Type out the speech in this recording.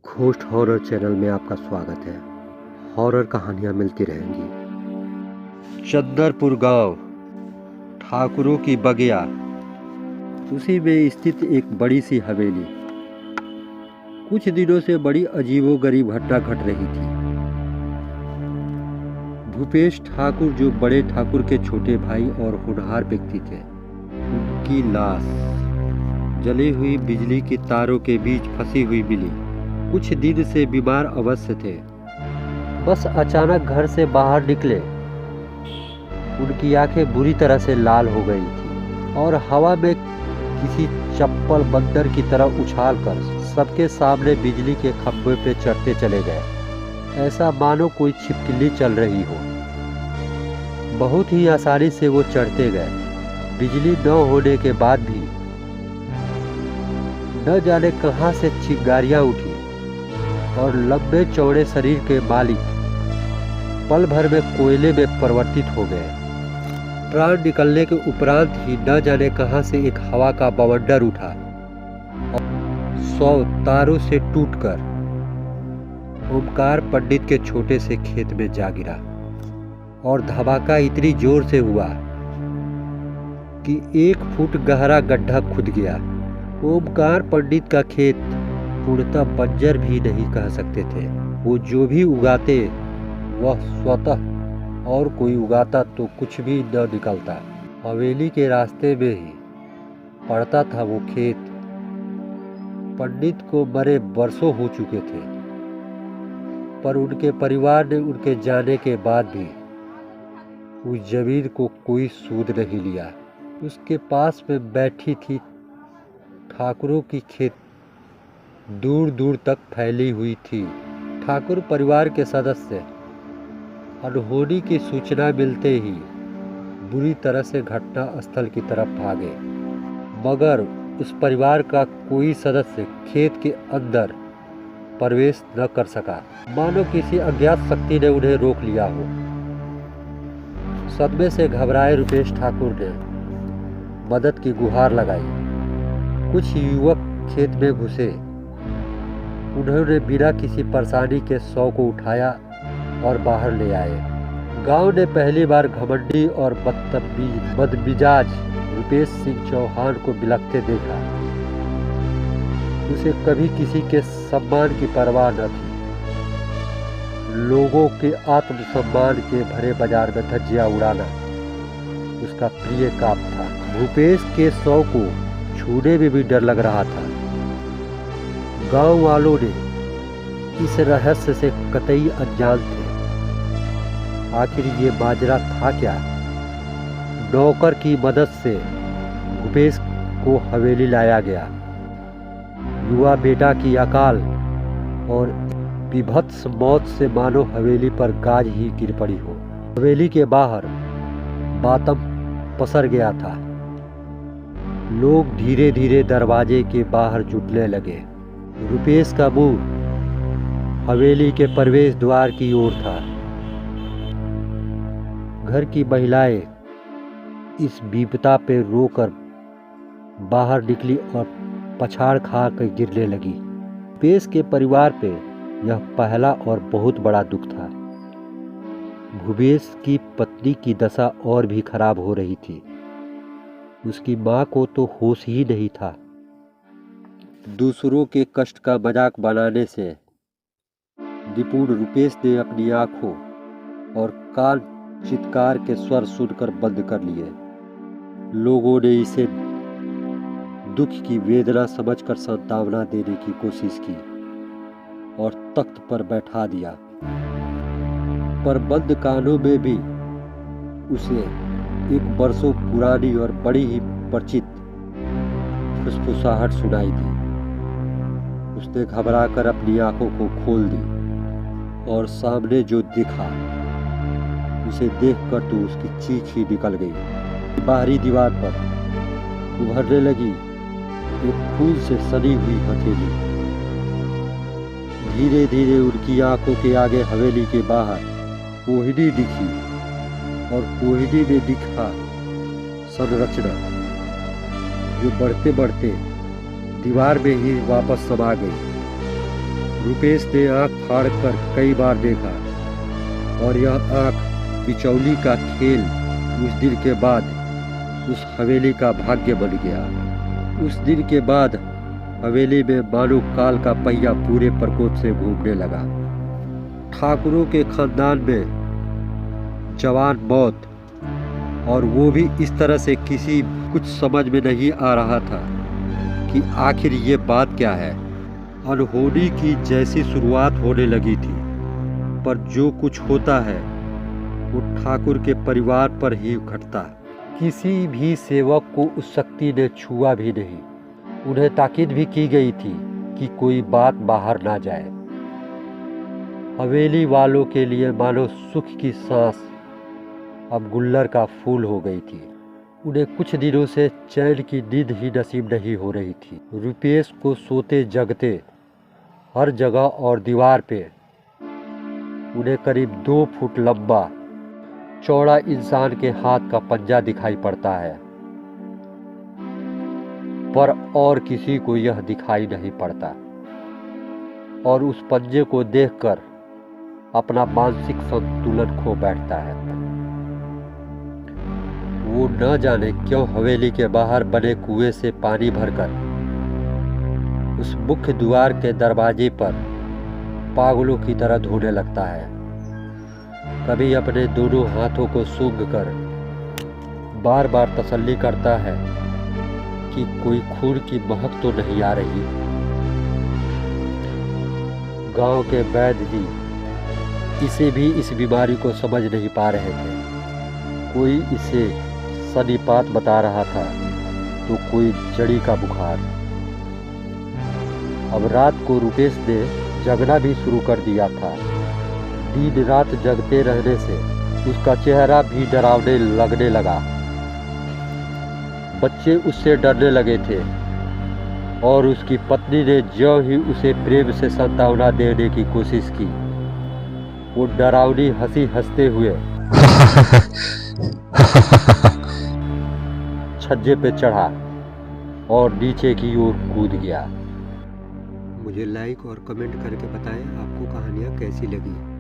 Ghost horror channel में आपका स्वागत है। हॉरर कहानियाँ मिलती रहेंगी। चंदरपुर गांव, ठाकुरों की बगिया, उसी में स्थित एक बड़ी सी हवेली। कुछ दिनों से बड़ी अजीबोगरीब घटना घट रही थी। भूपेश ठाकुर, जो बड़े ठाकुर के छोटे भाई और होनहार व्यक्ति थे, उनकी लाश जली हुई बिजली की तारों के बीच फंसी हुई मिली। कुछ दिन से बीमार अवस्था थे। बस अचानक घर से बाहर निकले, उनकी आंखें बुरी तरह से लाल हो गई थी और हवा में किसी चप्पल बंदर की तरह उछालकर सबके सामने बिजली के खंभे पे चढ़ते चले गए, ऐसा मानो कोई छिपकली चल रही हो। बहुत ही आसानी से वो चढ़ते गए। बिजली न होने के बाद भी न जाने कहां से चिंगारियां उठी और लंबे चौड़े शरीर के मालिक पल भर में कोयले में परिवर्तित हो गए। प्राण निकलने के उपरांत ही न जाने कहां से एक हवा का बवंडर उठा और 100 तारों से टूटकर ओमकार पंडित के छोटे से खेत में जा गिरा और धमाका इतनी जोर से हुआ कि 1 फुट गहरा गड्ढा खुद गया। ओमकार पंडित का खेत पूर्णतः बंजर भी नहीं कह सकते थे। वो जो भी उगाते वह स्वतः और कोई उगाता तो कुछ भी न निकलता। हवेली के रास्ते में ही पड़ता था वो खेत। पंडित को मरे वर्षों हो चुके थे, पर उनके परिवार ने उनके जाने के बाद भी उस जमीन को कोई सूद नहीं लिया। उसके पास में बैठी थी ठाकुरों की खेत दूर दूर तक फैली हुई थी। ठाकुर परिवार के सदस्य अनहोनी की सूचना मिलते ही बुरी तरह से घटना स्थल की तरफ भागे, मगर उस परिवार का कोई सदस्य खेत के अंदर प्रवेश न कर सका, मानो किसी अज्ञात शक्ति ने उन्हें रोक लिया हो। सदमे से घबराए रुपेश ठाकुर ने मदद की गुहार लगाई। कुछ युवक खेत में घुसे। उन्होंने बिना किसी परेशानी के 100 को उठाया और बाहर ले आए। गांव ने पहली बार घमंडी और बदमिजाज रुपेश सिंह चौहान को बिलखते देखा। उसे कभी किसी के सम्मान की परवाह न थी। लोगों के आत्मसम्मान के भरे बाजार में धज्जियां उड़ाना उसका प्रिय काम था। भूपेश के 100 को छूने में भी डर लग रहा था। गांव वालों ने इस रहस्य से कतई अनजान थे। आखिर ये माजरा था क्या? नौकर की मदद से भूपेश को हवेली लाया गया। युवा बेटा की अकाल और विभत्स मौत से मानो हवेली पर गाज ही गिर पड़ी हो। हवेली के बाहर मातम पसर गया था। लोग धीरे धीरे दरवाजे के बाहर जुटने लगे। रुपेश का मुंह हवेली के प्रवेश द्वार की ओर था। घर की महिलाएं इस विपदा पे रोकर बाहर निकली और पछाड़ खा कर गिरने लगी। रुपेश के परिवार पे यह पहला और बहुत बड़ा दुख था। भूपेश की पत्नी की दशा और भी खराब हो रही थी। उसकी मां को तो होश ही नहीं था। दूसरों के कष्ट का मजाक बनाने से निपुण रुपेश ने अपनी आंखों और कान चित्कार के स्वर सुनकर बंद कर लिए। लोगों ने इसे दुख की वेदना समझकर सांत्वना देने की कोशिश की और तख्त पर बैठा दिया, पर बंद कानों में भी उसे एक वर्षों पुरानी और बड़ी ही परिचित फुसफुसाहट सुनाई दी। उसने घबराकर अपनी आंखों को खोल दी और सामने जो दिखा उसे देखकर तो उसकी चीख ही निकल गई। बाहरी दीवार पर उभरने लगी एक खून से सनी हुई हथेली। धीरे धीरे उनकी आंखों के आगे हवेली के बाहर कोहिनी दिखी और कोहिनी में दिखा संरचना जो बढ़ते बढ़ते दीवार में ही वापस समा गई। रुपेश ने आंख फाड़ कर कई बार देखा और यह आंख बिचौली का खेल उस दिन के बाद उस हवेली का भाग्य बन गया। उस दिन के बाद हवेली में मानो काल का पहिया पूरे प्रकोप से घूमने लगा। ठाकुरों के खानदान में जवान मौत, और वो भी इस तरह से किसी कुछ समझ में नहीं आ रहा था कि आखिर ये बात क्या है। अनहोनी की जैसी शुरुआत होने लगी थी, पर जो कुछ होता है वो ठाकुर के परिवार पर ही घटता है। किसी भी सेवक को उस शक्ति ने छुआ भी नहीं। उन्हें ताकीद भी की गई थी कि कोई बात बाहर ना जाए। हवेली वालों के लिए मानो सुख की सांस अब गुल्लर का फूल हो गई थी। उन्हें कुछ दिनों से चैन की नींद ही नसीब नहीं हो रही थी। रुपेश को सोते जगते हर जगह और दीवार पे उन्हें करीब 2 फुट लंबा चौड़ा इंसान के हाथ का पंजा दिखाई पड़ता है, पर और किसी को यह दिखाई नहीं पड़ता। और उस पंजे को देखकर अपना मानसिक संतुलन खो बैठता है। वो न जाने क्यों हवेली के बाहर बने कुएं से पानी भरकर उस मुख्य द्वार के दरवाजे पर पागलों की तरह धोने लगता है। कभी अपने दोनों हाथों को सूंघकर बार बार तसल्ली करता है कि कोई खून की महक तो नहीं आ रही। गांव के वैद्य जी इसे भी इस बीमारी को समझ नहीं पा रहे थे। कोई इसे सनीपात बता रहा था तो कोई जड़ी का बुखार। अब रात को रुपेश ने जगना भी शुरू कर दिया था। दिन रात जगते रहने से उसका चेहरा भी डरावने लगने लगा। बच्चे उससे डरने लगे थे और उसकी पत्नी ने ज्यों ही उसे प्रेम से सांत्वना देने की कोशिश की, वो डरावनी हंसी हंसते हुए छज्जे पे चढ़ा और नीचे की ओर कूद गया। मुझे लाइक और कमेंट करके बताएं आपको कहानियाँ कैसी लगी।